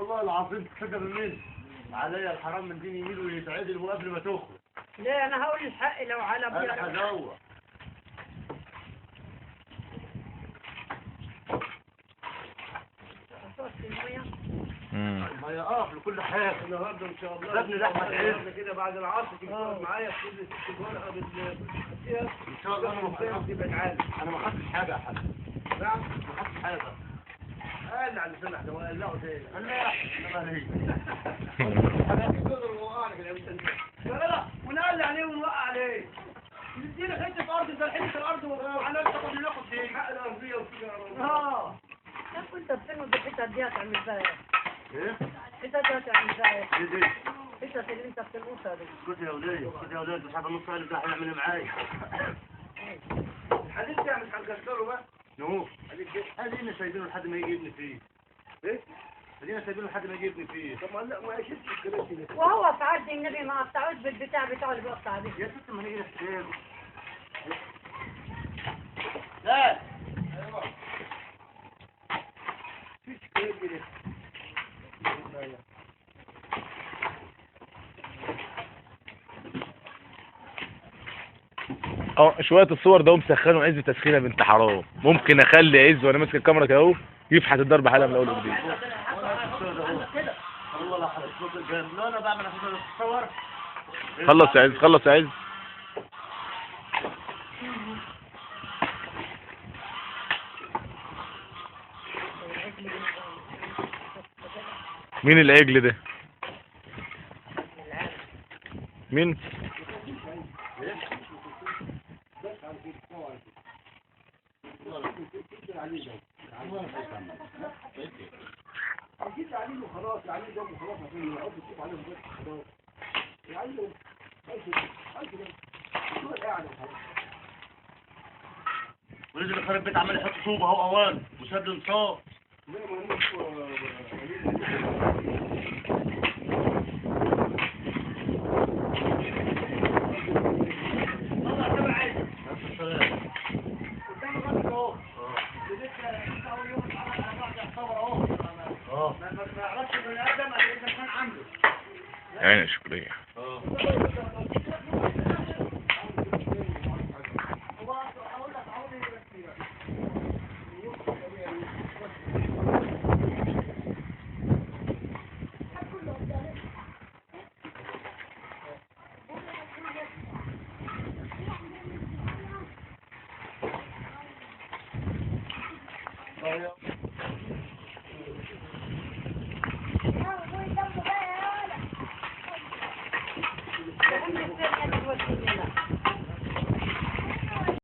والله العظيم تقدر منين عليا الحرام من دين يمين ويتعدل وقبل ما تخرج. لا انا هقول الحق لو على ابويا انا هدور الميه في كل حاجه النهارده ان شاء الله ابني ده احمد عز كده بعد العصر تيجي تقعد معايا كل ست ورقه ان شاء الله. انا ما خدتش حاجه يا حاج. نعم ما خدتش حاجه. قال على سمح ده وقلعه تاني لا لا ونقل عليه ونوقع عليه ندينا حته ارض زي حته الارض وعلى تاخد ناخد دي حق الارضيه وكده طب انت بتنقل الحتت دي هتعمل ازاي؟ ايه؟ الحتت دي هتعمل ازاي؟ ايه دي؟ الحتت اللي انت بتنقصها دي. اسكت يا وليه، اسكت يا وليه، مش عارف النص اللي ده هيعمل معايا. الحديد ده مش هنكسره بقى نو ادينا سايبينه لحد ما يجي ابني فيه. ايه؟ ادينا سايبينه لحد ما يجي ابني فيه. طب ما يشدش الكراسي ده وهو في عهد النبي ما قطعوش بالبتاع بتاعه اللي بيقطع بيه. يا ست ما نيجي نحتاج. لا ايوه فيش كده شوية الصور ده مسخنه عز تسخينه بنت حرام. ممكن اخلي عز وانا ماسك الكاميرا كده اهو يفحت الضرب حلقة من اول وجديد. والله لا حرج صوت الجن. لا انا بعمل عشان اتصور. خلص يا عز، خلص يا عز. مين العجل ده؟ مين؟ جيت عليه وخلاص عليه جنب وخلاص عشان يقعد يشوف عليهم بس خلاص يعلم ونزل الخرب البيت عمال يحط طوبه اهو اوان وسد انصاف. عيني شكرية.